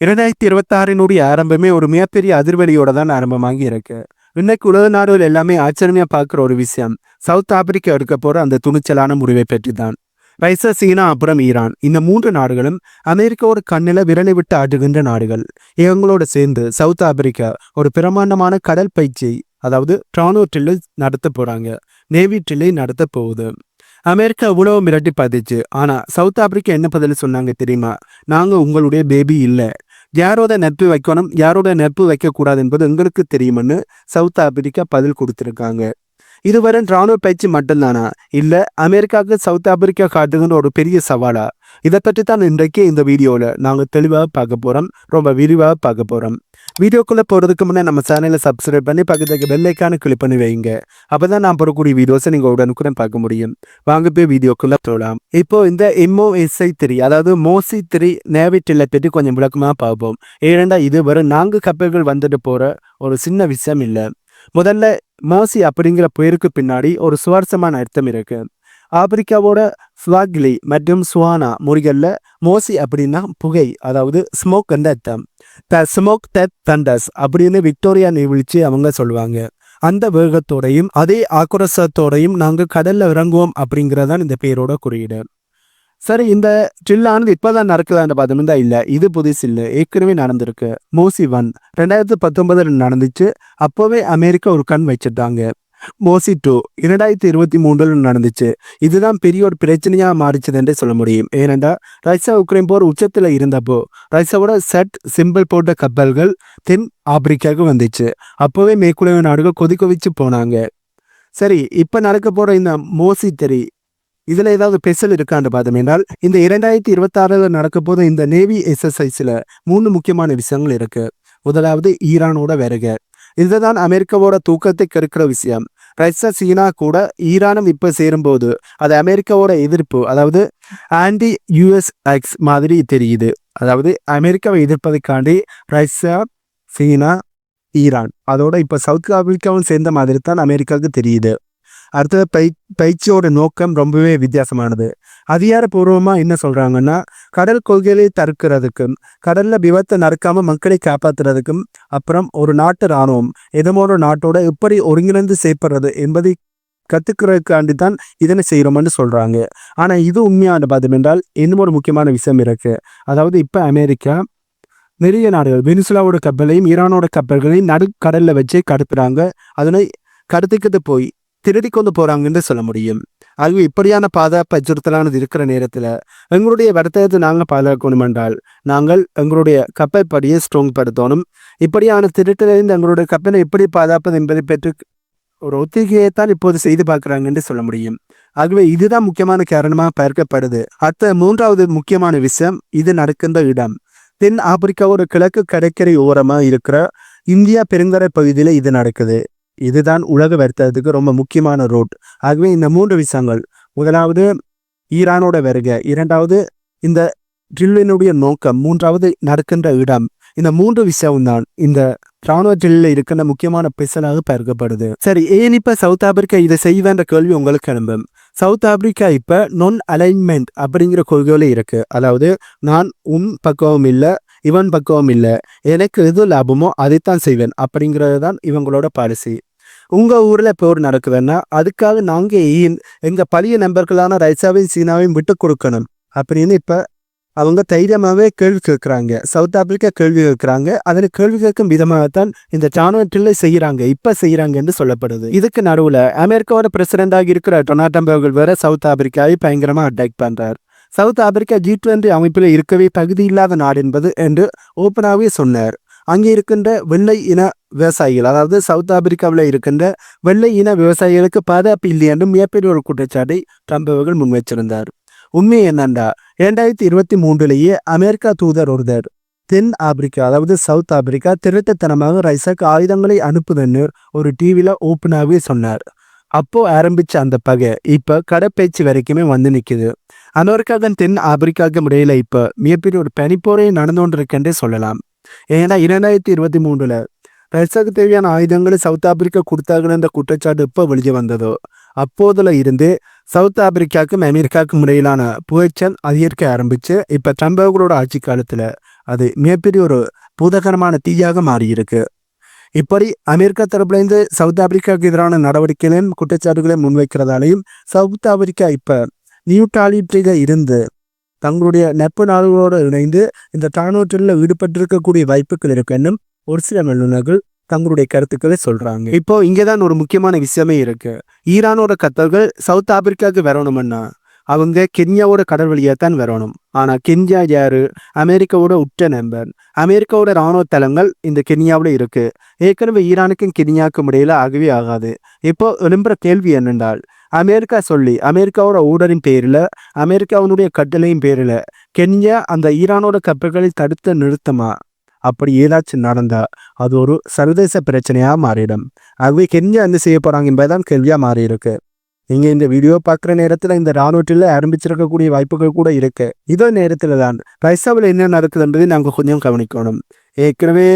2026 ஆரம்பமே ஒரு மிகப்பெரிய அதிர்வலியோட தான் ஆரம்பமாகி இருக்கு. இன்னைக்கு உலக நாடுகள் எல்லாமே ஆச்சரியமா பார்க்குற ஒரு விஷயம், சவுத் ஆப்பிரிக்கா எடுக்க போற அந்த துணிச்சலான முடிவை பற்றி தான். ரஷ்யா, சீனா, அப்புறம் ஈரான். இந்த 3 நாடுகளும் அமெரிக்காவோட கண்ணில விரலை விட்டு ஆட்டுகின்ற நாடுகள். இவங்களோட சேர்ந்து சவுத் ஆப்பிரிக்கா ஒரு பிரமாண்டமான கடல் பயிற்சி, அதாவது ட்ரானோ ட்ரில்லை நடத்த போறாங்க. நேவி ட்ரில்லை நடத்த போகுது. அமெரிக்கா இவ்வளவு மிரட்டி பார்த்துச்சு. ஆனா சவுத் ஆப்பிரிக்கா என்ன பதில் சொன்னாங்க தெரியுமா? நாங்க உங்களுடைய பேபி இல்ல. யாரோட நட்பு வைக்கணும், யாரோட நட்பு வைக்கக்கூடாது என்பது எங்களுக்கு தெரியும்னு சவுத் ஆப்பிரிக்கா பதில் கொடுத்துருக்காங்க. இதுவரை ராணுவ பயிற்சி மட்டும்தானா, இல்ல அமெரிக்காவுக்கு சவுத் ஆப்பிரிக்கா காட்டுகின்ற ஒரு பெரிய சவாலா? இதை பற்றி தான் இன்றைக்கு இந்த வீடியோவில் நாங்கள் தெளிவாக பார்க்க போகிறோம், ரொம்ப விரிவாக பார்க்க போகிறோம். வீடியோக்குள்ளே போகிறதுக்கு முன்னே நம்ம சேனலை சப்ஸ்கிரைப் பண்ணி பக்கத்துக்கு பெல் ஐக்கானை கிளிக் பண்ணி வைங்க. அப்போ தான் நான் போடக்கூடிய வீடியோஸை நீங்கள் உடனுக்குடன் பார்க்க முடியும். வாங்க போய் வீடியோக்குள்ளே போகலாம். இப்போ இந்த MOSI-3, அதாவது மோசி-3 நேவி ட்ரில்லை பற்றி கொஞ்சம் விளக்கமாக பார்ப்போம். ஏனெண்டா இது வெறும் 4 கப்பல்கள் வந்துட்டு போகிற ஒரு சின்ன விஷயம் இல்லை. முதல்ல மோசி அப்படிங்கிற பெயருக்கு பின்னாடி ஒரு சுவாரஸ்யமான அர்த்தம் இருக்கு. ஆப்பிரிக்காவோட ஸ்வாகிலி மற்றும் சுவானா மொழிகள்ல மோசி அப்படின்னா புகை, அதாவது ஸ்மோக் என்ற அர்த்தம். த ஸ்மோக் தட் தண்டர்ஸ் அப்படின்னு விக்டோரியா நீர்வீழ்ச்சி அவங்க சொல்லுவாங்க. அந்த வேகத்தோடையும் அதே ஆக்ரோஷத்தோடையும் நாங்கள் கடல்ல இறங்குவோம் அப்படிங்கிறதான் இந்த பேரோட குறியீடு. சரி, இந்த ட்ரில்லானது இப்போதான் நடக்குதான்னு பார்த்தோம்னா இல்லை, இது புதுசு இல்லை, ஏற்கனவே நடந்திருக்கு. மோசி 1 2019 நடந்துச்சு. அப்போவே அமெரிக்கா ஒரு கண் வச்சிட்டாங்க. மோசி 2 2023 நடந்துச்சு. இதுதான் பெரிய ஒரு பிரச்சனையா மாறிச்சதுன்றே சொல்ல முடியும். ஏனென்றா ரஷ்யா உக்ரைன் போர் உச்சத்தில் இருந்தப்போ ரஷ்யாவோட செட் சிம்பிள் போட்ட கப்பல்கள் தென் ஆப்பிரிக்காவுக்கு வந்துச்சு. அப்போவே மேற்குலக நாடுகள் கொதிச்சு போனாங்க. சரி, இப்போ நடக்க போற இந்த மோசி 3 இதுல ஏதாவது ஸ்பெஷல் இருக்கான்னு பார்த்தோம் என்றால், இந்த 2026 நடக்க போது இந்த நேவி எக்ஸசைஸ்ல 3 முக்கியமான விஷயங்கள் இருக்கு. முதலாவது ஈரானோட வருகை. இதுதான் அமெரிக்காவோட தூக்கத்தை கெடுக்கிற விஷயம். ரஷ்யா, சீனா கூட ஈரானும் இப்ப சேரும்போது அது அமெரிக்காவோட எதிர்ப்பு, அதாவது ஆன்டி USX மாதிரி தெரியுது. அதாவது அமெரிக்காவை எதிர்ப்பதைக்காண்டி ரஷ்யா, சீனா, ஈரான், அதோட இப்ப சவுத் ஆப்பிரிக்காவும் சேர்ந்த மாதிரி தான் அமெரிக்காவுக்கு தெரியுது. அடுத்தது பயிற்சியோட நோக்கம் ரொம்பவே வித்தியாசமானது. அதிகாரப்பூர்வமா என்ன சொல்றாங்கன்னா, கடல் கொள்கைகளை தடுக்கிறதுக்கும் கடல்ல விபத்தை நடக்காம மக்களை காப்பாற்றுறதுக்கும் அப்புறம் ஒரு நாட்டு இராணுவம் எதமோட நாட்டோட எப்படி ஒருங்கிணைந்து செயற்படுறது என்பதை கத்துக்கிறதுக்காண்டி தான் இதனை செய்யறோம்னு சொல்றாங்க. ஆனா இது உண்மையான பார்த்தோம் என்றால் இன்னும் ஒரு முக்கியமான விஷயம் இருக்கு. அதாவது இப்ப அமெரிக்கா நிறைய நாடுகள் வெனிசுலாவோட கப்பலையும் ஈரானோட கப்பல்களையும் நடுக்கடல்ல வச்சு கடத்துறாங்க. அதனை கடத்திக்கிட்டு போய் திருடி கொண்டு போறாங்கன்னு சொல்ல முடியும். ஆகவே இப்படியான பாதுகாப்பு அச்சுறுத்தலானது இருக்கிற நேரத்தில் எங்களுடைய வர்த்தகத்தை நாங்கள் பாதுகாக்கணும் என்றால் நாங்கள் எங்களுடைய கப்பல் படியை ஸ்ட்ராங் படுத்தணும். இப்படியான திருட்டிலிருந்து எங்களுடைய கப்பலை எப்படி பாதுகாப்பது என்பதை பற்றி ஒரு ஒத்திகையைத்தான் இப்போது செய்து பார்க்குறாங்கன்னு சொல்ல முடியும். ஆகவே இதுதான் முக்கியமான காரணமாக பார்க்கப்படுது. அடுத்த 3வது முக்கியமான விஷயம், இது நடக்கின்ற இடம் தென் ஆப்பிரிக்காவோட கிழக்கு கடற்கரை ஓரமாக இருக்கிற இந்தியா பெருங்கடல் பகுதியில் இது நடக்குது. இதுதான் உலக வர்த்தகத்துக்கு ரொம்ப முக்கியமான ரோட். ஆகவே இந்த 3 விஷயங்கள், முதலாவது ஈரானோட வருகை, 2வது இந்த ட்ரில்லினுடைய நோக்கம், 3வது நடக்கின்ற இடம். இந்த 3 விஷயம்தான் இந்த ராணுவ ட்ரில்லில் இருக்கின்ற முக்கியமான பெசலாக பார்க்கப்படுது. சரி, ஏன் இப்ப சவுத் ஆப்பிரிக்கா இதை செய்வேன்ற கேள்வி உங்களுக்கு எழும்பும். சவுத் ஆப்பிரிக்கா இப்ப நான் அலைன்மெண்ட் அப்படிங்கிற கொள்கையில இருக்கு. அதாவது நான் உன் பக்கமும் இல்லை, இவன் பக்கமும் இல்லை, எனக்கு எது லாபமோ அதைத்தான் செய்வேன் அப்படிங்கிறது தான் இவங்களோட பாலிசி. உங்க ஊர்ல போர் நடக்குதுன்னா அதுக்காக நாங்க எங்க பழைய நண்பர்களான ரஷ்யாவையும் சீனாவையும் விட்டு கொடுக்கணும் அப்படின்னு இப்ப அவங்க தைரியமாவே கேள்வி கேட்கிறாங்க. சவுத் ஆப்பிரிக்கா கேள்வி கேட்கிறாங்க. அதில் கேள்வி கேட்கும் விதமாகத்தான் இந்த ராணுவ செய்யறாங்க, இப்ப செய்யறாங்க என்று சொல்லப்படுது. இதுக்கு நடுவுல அமெரிக்காவோட பிரசிடண்டாக இருக்கிற டொனால்ட் ட்ரம்ப் அவர்கள் வேற சவுத் ஆப்பிரிக்காவை பயங்கரமா அட்டாக் பண்றார். சவுத் ஆப்பிரிக்கா G20 அமைப்பில் இருக்கவே தகுதி இல்லாத நாடு என்பது என்று ஓப்பனாகவே சொன்னார். அங்கே இருக்கின்ற வெள்ளை இன விவசாயிகள், அதாவது சவுத் ஆப்பிரிக்காவில் இருக்கின்ற வெள்ளை இன விவசாயிகளுக்கு பாதுகாப்பு இல்லை என்று மிகப்பெரிய ஒரு குற்றச்சாட்டை ட்ரம்ப் அவர்கள் முன்வைச்சிருந்தார். உண்மை என்னண்டா 2023 அமெரிக்கா தூதர் ஒருத்தர் தென் ஆப்பிரிக்கா, அதாவது சவுத் ஆப்பிரிக்கா திருட்டுத்தனமாக ரஷ்யாவுக்கு ஆயுதங்களை அனுப்புதுன்னு ஒரு டிவியில ஓப்பனாகவே சொன்னார். அப்போ ஆரம்பிச்ச அந்த பகை இப்ப கடற்பயிற்சி வரைக்குமே வந்து நிக்குது. அமெரிக்காவுக்கும் தென் ஆப்பிரிக்காவுக்கும் இடையில இப்ப மிகப்பெரிய ஒரு பனிப்போரை நடந்து கொண்டிருக்கேன்றே சொல்லலாம். ஏன்னா 2023 ரஷ்யாவுக்கு தேவையான ஆயுதங்களை சவுத் ஆப்பிரிக்கா கொடுத்தாங்கன்னு அந்த குற்றச்சாட்டு எப்போ வெளியே வந்ததோ அப்போதுல இருந்து சவுத் ஆப்பிரிக்காவுக்கும் அமெரிக்காவுக்கும் இடையிலான புகைச்சல் அதிகரிக்க ஆரம்பிச்சு இப்ப ட்ரம்ப் அவர்களோட ஆட்சி காலத்துல அது மிகப்பெரிய ஒரு பூதகரமான தீயாக மாறியிருக்கு. இப்படி அமெரிக்கா தரப்புலேருந்து சவுத் ஆப்பிரிக்காவுக்கு எதிரான நடவடிக்கைகளையும் குற்றச்சாட்டுகளையும் முன்வைக்கிறதாலையும் சவுத் ஆப்பிரிக்கா இப்ப நியூட்ராலிட்டியில இருந்து தங்களுடைய நட்பு நாடுகளோடு இணைந்து இந்த தானோற்றில் ஈடுபட்டிருக்கக்கூடிய வாய்ப்புகள் இருக்குன்னு ஒரு சில வல்லுநர்கள் தங்களுடைய கருத்துக்களை சொல்றாங்க. இப்போ இங்கேதான் ஒரு முக்கியமான விஷயமே இருக்கு. ஈரானோட கப்பல்கள் சவுத் ஆப்பிரிக்காவுக்கு வரணும்னா அவங்க கென்யாவோட கடல் வழியா தான் வரணும். ஆனா கென்யா யாரு? அமெரிக்காவோட உற்ற நண்பர். அமெரிக்காவோட இராணுவ தளங்கள் இந்த கென்யாவில் இருக்கு. ஏற்கனவே ஈரானுக்கும் கென்யாவுக்கும் இடையில ஆகவே ஆகாது. இப்போ எழும்புற கேள்வி என்னென்றால், அமெரிக்கா சொல்லி அமெரிக்காவோட ஊடரின் பேரில் அமெரிக்காவினுடைய கட்டளையின் பேரில் கென்யா அந்த ஈரானோட கப்பல்களை தடுத்து நிறுத்தமா? அப்படி ஏதாச்சும் நடந்தா அது ஒரு சர்வதேச பிரச்சனையா மாறிடும். ஆகவே கென்யா என்ன செய்ய போறாங்க என்பதுதான் கேள்வியா மாறி இருக்கு. நீங்க இந்த வீடியோ பார்க்குற நேரத்தில் இந்த ராணுவத்தில் ஆரம்பிச்சிருக்கக்கூடிய வாய்ப்புகள் கூட இருக்கு. இதே நேரத்தில் தான் ரஷ்யாவில் என்ன நடக்குதுன்றதை நாங்கள் கொஞ்சம் கவனிக்கணும். ஏற்கனவே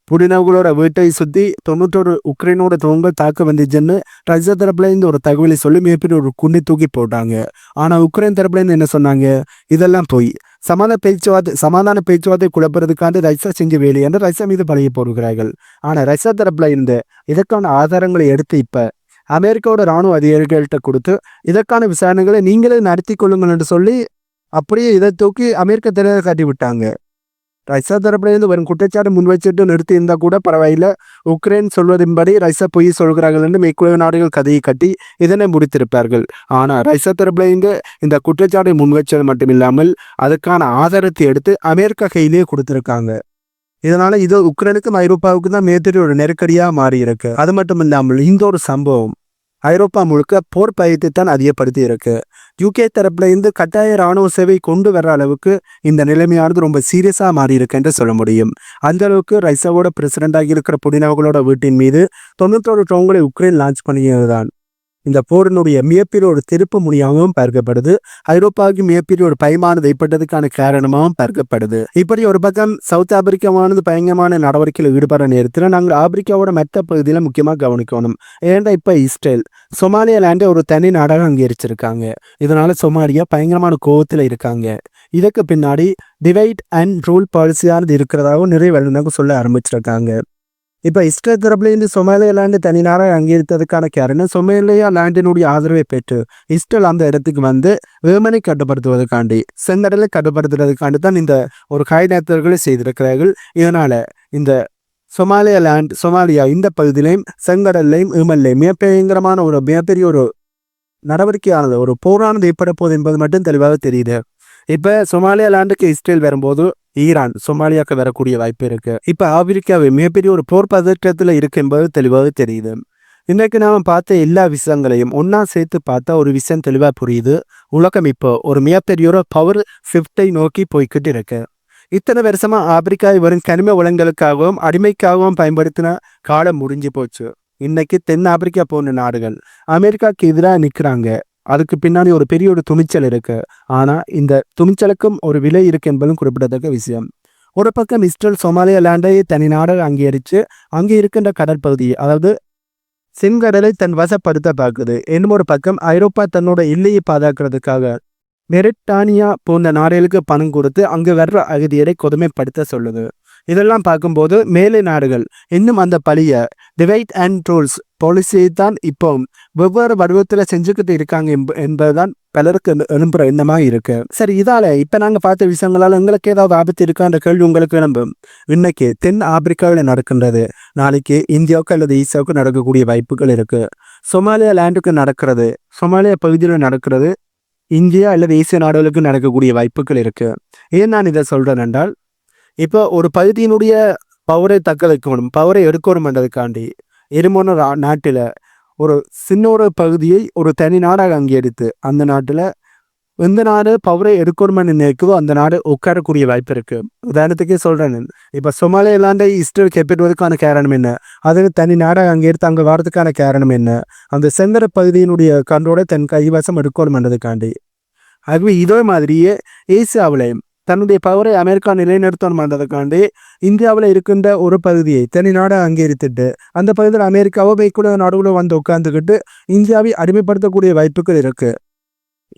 புடினவங்களோட வீட்டை சுற்றி 91 உக்ரைனோட துவங்கள் தாக்க வந்துச்சுன்னு ரஷ்யா தரப்புலேருந்து ஒரு தகவலை சொல்லி மிகப்பெரிய ஒரு குண்டை தூக்கி போட்டாங்க. ஆனால் உக்ரைன் தரப்புலேருந்து என்ன சொன்னாங்க? இதெல்லாம் போய் சமாதான பேச்சுவார்த்தை குழப்பறதுக்காண்டு ரஷ்யா செஞ்ச வேலை என்று ரஷ்யா மீது பழகி போடுகிறார்கள். ஆனால் ரஷ்யா தரப்புல இருந்து இதற்கான ஆதாரங்களை எடுத்து இப்ப அமெரிக்காவோட இராணுவ அதிகாரிகள்கிட்ட கொடுத்து இதற்கான விசாரணைகளை நீங்களே நடத்தி கொள்ளுங்கள் என்று சொல்லி அப்படியே இதை தூக்கி அமெரிக்க தலைவரை காட்டி விட்டாங்க. ரஷ்யா தரப்புலேருந்து வரும் குற்றச்சாட்டு முன்வைச்சிட்டு நிறுத்தி இருந்தால் கூட பரவாயில்ல, உக்ரைன் சொல்வதின்படி ரஷ்யா பொய் சொல்கிறார்கள் என்று மேற்குலக நாடுகள் கதையை கட்டி இதனை முடித்திருப்பார்கள். ஆனால் ரஷ்யா தரப்புலேருந்து இந்த குற்றச்சாட்டை முன்வைச்சது மட்டுமில்லாமல் அதுக்கான ஆதாரத்தை எடுத்து அமெரிக்கா கையிலேயே கொடுத்துருக்காங்க. இதனால இது உக்ரைனுக்கும் ஐரோப்பாவுக்கும் தான் மிகப்பெரிய ஒரு நெருக்கடியாக மாறி இருக்கு. அது மட்டும் இல்லாமல் இந்த ஒரு சம்பவம் ஐரோப்பா முழுக்க போர் பயத்தை தான் அதிகப்படுத்தி இருக்கு. யூகே தரப்புல இருந்து கட்டாய இராணுவ சேவை கொண்டு வர அளவுக்கு இந்த நிலைமையானது ரொம்ப சீரியஸா மாறி இருக்கு என்று சொல்ல முடியும். அந்த அளவுக்கு ரஷ்யாவோட பிரசிடண்டாகி இருக்கிற புடின் அவர்களோட வீட்டின் மீது 91 ட்ரோன்களை உக்ரைன் லான்ச் பண்ணியதுதான் இந்த போரினுடைய மிகப்பெரிய ஒரு திருப்பு முனையாகவும் பார்க்கப்படுது. ஐரோப்பாவுக்கு மிகப்பெரிய ஒரு பயமானது ஏற்பட்டதுக்கான காரணமாகவும் பார்க்கப்படுது. இப்படி ஒரு பக்கம் சவுத் ஆப்பிரிக்காவானது பயங்கரமான நடவடிக்கையில் ஈடுபடுற நேரத்தில் நாங்கள் ஆப்பிரிக்காவோட மற்ற பகுதியில் முக்கியமாக கவனிக்கணும். ஏன்னா இப்போ இஸ்ரேல் சொமாலியாலாண்டை ஒரு தனி நாடாக அங்கீகரிச்சிருக்காங்க. இதனால சொமாலியா பயங்கரமான கோபத்தில் இருக்காங்க. இதற்கு பின்னாடி டிவைட் அண்ட் ரூல் பாலிசியானது இருக்கிறதாகவும் நிறைய வல்லுநர்கள் சொல்ல ஆரம்பிச்சிருக்காங்க. இப்போ இஸ்ரேல் தரப்புலேருந்து சொமாலியா லேண்டு தனி நாடாக அங்கீகரித்ததுக்கான காரணம் சொமாலியா லேண்டினுடைய ஆதரவை பெற்று இஸ்ரேல் அந்த இடத்துக்கு வந்து ஏமனை கட்டுப்படுத்துவதற்காண்டி செங்கடலை கட்டுப்படுத்துவதற்காண்டி தான் இந்த ஒரு காய்நேத்தர்களை செய்திருக்கிறார்கள். இதனால இந்த சொமாலியா இந்த பகுதியிலையும் செங்கடல்லையும் ஏமன்லையும் மிகப்பெரிய ஒரு நடவடிக்கையானது ஒரு போரானது ஏற்பட போகுது என்பது மட்டும் தெளிவாக தெரியுது. இப்போ சொமாலியா லேண்டுக்கு இஸ்ரேல் வரும்போது ஈரான் சொமாலியாவுக்கு வரக்கூடிய வாய்ப்பு இருக்கு. இப்போ ஆப்பிரிக்காவை மிகப்பெரிய ஒரு போர் பதற்றத்தில் இருக்கு என்பது தெளிவாக தெரியுது. இன்றைக்கு நாம் பார்த்த எல்லா விஷயங்களையும் ஒன்றா சேர்த்து பார்த்தா ஒரு விஷயம் தெளிவாக புரியுது. உலகம் இப்போ ஒரு மிகப்பெரிய ஒரு பவர் ஷிஃப்டை நோக்கி போய்கிட்டு இருக்கு. இத்தனை வருஷமா ஆப்பிரிக்காவை வரும் கனிம வளங்களுக்காகவும் அடிமைக்காகவும் பயன்படுத்தின காலம் முடிஞ்சு போச்சு. இன்னைக்கு தென் ஆப்பிரிக்கா போன்ற நாடுகள் அமெரிக்காவுக்கு எதிராக நிற்கிறாங்க. அதுக்கு பின்னாடி ஒரு பெரிய ஒரு துணிச்சல் இருக்கு. ஆனா இந்த துணிச்சலுக்கும் ஒரு விலை இருக்கு என்பதும் குறிப்பிடத்தக்க விஷயம். ஒரு பக்கம் இஸ்ரேல் சொமாலியா லேண்டை தனி நாடாக அங்கீகரித்து அங்கே இருக்கின்ற கடற்பகுதியை அதாவது செங்கடலை தன் வசப்படுத்த பார்க்குது. இன்னும் ஒரு பக்கம் ஐரோப்பா தன்னோட எல்லையை பாதுகாக்கிறதுக்காக மெரிட்டானியா போன்ற நாடுகளுக்கு பணம் கொடுத்து அங்கு வர்ற அகதியரை கொடுமைப்படுத்த சொல்லுது. இதெல்லாம் பார்க்கும்போது மேலை நாடுகள் இன்னும் அந்த பழிய டிவைட் அண்ட் ரூல்ஸ் பாலிசியை தான் இப்போ வெவ்வேறு வடிவத்தில் செஞ்சுக்கிட்டு இருக்காங்க என்பதுதான் பலருக்கு எழும்புற எண்ணமாக இருக்கு. சரி, இதால இப்போ நாங்கள் பார்த்த விஷயங்களால் எங்களுக்கு ஏதாவது ஆபத்து இருக்கான்ற கேள்வி உங்களுக்கு எழும்பும். இன்னைக்கு தென் ஆப்பிரிக்காவில் நடக்கின்றது, நாளைக்கு இந்தியாவுக்கு அல்லது ஈசாவுக்கு நடக்கக்கூடிய வாய்ப்புகள் இருக்கு. சொமாலியா லேண்டுக்கு நடக்கிறது, சொமாலியா பகுதியில் நடக்கிறது, இந்தியா அல்லது ஏசிய நாடுகளுக்கு நடக்கக்கூடிய வாய்ப்புகள் இருக்கு. ஏன் நான் இதை சொல்றேன் என்றால், இப்போ ஒரு பகுதியினுடைய பவரை தக்க வைக்கணும், பவரை எடுக்கணும் என்றதுக்காண்டி எருமோன நாட்டில் ஒரு சின்ன ஒரு பகுதியை ஒரு தனி நாடாக அங்கீகரித்து அந்த நாட்டில் எந்த நாடு பவரை எடுக்கணும்னு நினைக்குதோ அந்த நாடு உட்காரக்கூடிய வாய்ப்பு இருக்கு. உதாரணத்துக்கே சொல்றேன், இப்போ சொமாலியா லேண்டை இஸ்ரேல் கைப்பற்றுவதற்கான காரணம் என்ன? அது தனி நாடாக அங்கீகரித்து அங்கே வரதுக்கான காரணம் என்ன? அந்த செந்தர பகுதியினுடைய கண்டோட தன் கைவசம் எடுக்கணும் என்றதுக்காண்டி. ஆகவே இதே மாதிரியே ஏசியாவிலையும் தன்னுடைய பவரை அமெரிக்கா நிலைநிறுத்தணும் என்றதுக்காண்டி இந்தியாவில் இருக்கின்ற ஒரு பகுதியை தனி நாடாக அங்கீகரித்துட்டு அந்த பகுதியில் அமெரிக்காவோ மேற்குலக நாடுகளோ வந்து உட்கார்ந்துக்கிட்டு இந்தியாவை அடிமைப்படுத்தக்கூடிய வாய்ப்புகள் இருக்கு.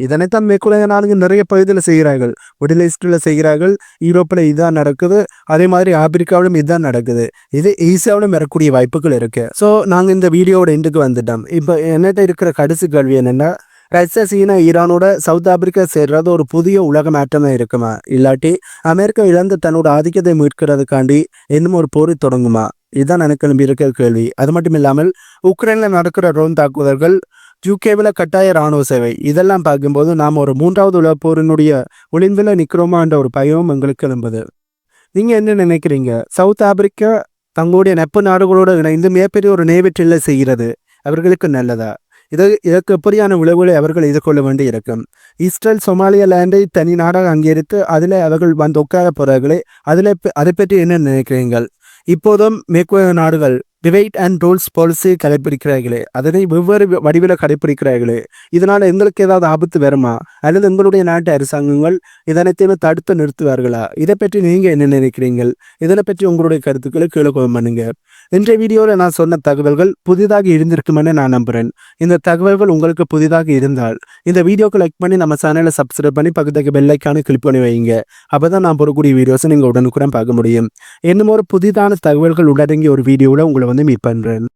இதனைத்தான் மேற்குலக நாடுகள் நிறைய பகுதியில் செய்கிறார்கள். மிடில் ஈஸ்டில் செய்கிறார்கள், யூரோப்பில் இதுதான் நடக்குது, அதே மாதிரி ஆப்பிரிக்காவிலும் இதுதான் நடக்குது. இது ஈஸியாவிலும் வரக்கூடிய வாய்ப்புகள் இருக்கு. ஸோ நாங்கள் இந்த வீடியோவோட எண்டுக்கு வந்துட்டோம். இப்போ என்னட்ட இருக்கிற கடைசி கேள்வி என்னென்னா, ரஷ்யா, சீனா, ஈரானோட சவுத் ஆப்பிரிக்கா சேர்றது ஒரு புதிய உலக மாற்றமாக இருக்குமா, இல்லாட்டி அமெரிக்கா இழந்து தன்னோட ஆதிக்கத்தை மீட்கிறதுக்காண்டி இன்னும் ஒரு போரை தொடங்குமா? இதுதான் எனக்கு எழும்பி இருக்கிற கேள்வி. அது மட்டும் இல்லாமல் உக்ரைனில் நடக்கிற ட்ரோன் தாக்குதல்கள், யூகேவில் கட்டாய இராணுவ சேவை, இதெல்லாம் பார்க்கும்போது நாம் ஒரு 3வது உலக போரினுடைய ஒளிந்தில் நிற்கிறோமான்ற ஒரு பயமும் எங்களுக்கு எழும்புது. நீங்கள் என்ன நினைக்கிறீங்க? சவுத் ஆப்பிரிக்கா தங்களுடைய நட்பு நாடுகளோடு இணைந்து மிகப்பெரிய ஒரு நேவிற்றில்லை செய்கிறது அவர்களுக்கு நல்லதா? இதற்கு எப்படியான விளைவுகளை அவர்கள் எதிர்கொள்ள வேண்டி இருக்கும்? இஸ்ரேல் சொமாலியா லேண்டை தனி நாடாக அங்கீகரித்து அதில் அவர்கள் வந்து உட்கார போகிறார்களே, அதை பற்றி என்ன நினைக்கிறீர்கள்? இப்போதும் மேற்குலக நாடுகள் டிவைட் அண்ட் ரூல்ஸ் பாலிசி கடைப்பிடிக்கிறார்களே, அதனை வெவ்வேறு வடிவில் கடைப்பிடிக்கிறார்களே, இதனால் எங்களுக்கு ஏதாவது ஆபத்து வருமா, அல்லது எங்களுடைய நாட்டு அரசாங்கங்கள் இதனைத்தையும் தடுத்து நிறுத்துவார்களா? இதை பற்றி நீங்கள் என்ன நினைக்கிறீங்கள்? இதனை பற்றி உங்களுடைய கருத்துக்களை கீழே பண்ணுங்க. இன்றைய வீடியோவில் நான் சொன்ன தகவல்கள் புதிதாக இருந்திருக்குமென்னு நான் நம்புகிறேன். இந்த தகவல்கள் உங்களுக்கு புதிதாக இருந்தால் இந்த வீடியோக்கு லைக் பண்ணி நம்ம சேனலை சப்ஸ்கிரைப் பண்ணி பக்கத்துக்கு பெல் ஐக்கானை கிளிக் பண்ணி வைங்க. அப்போ தான் நான் போடக்கூடிய வீடியோஸை நீங்கள் உடனுக்குடன் பார்க்க முடியும். இன்னும் ஒரு புதிதான தகவல்கள் உள்ளடங்கிய ஒரு வீடியோவில் உங்களை மீட் பண்றேன்.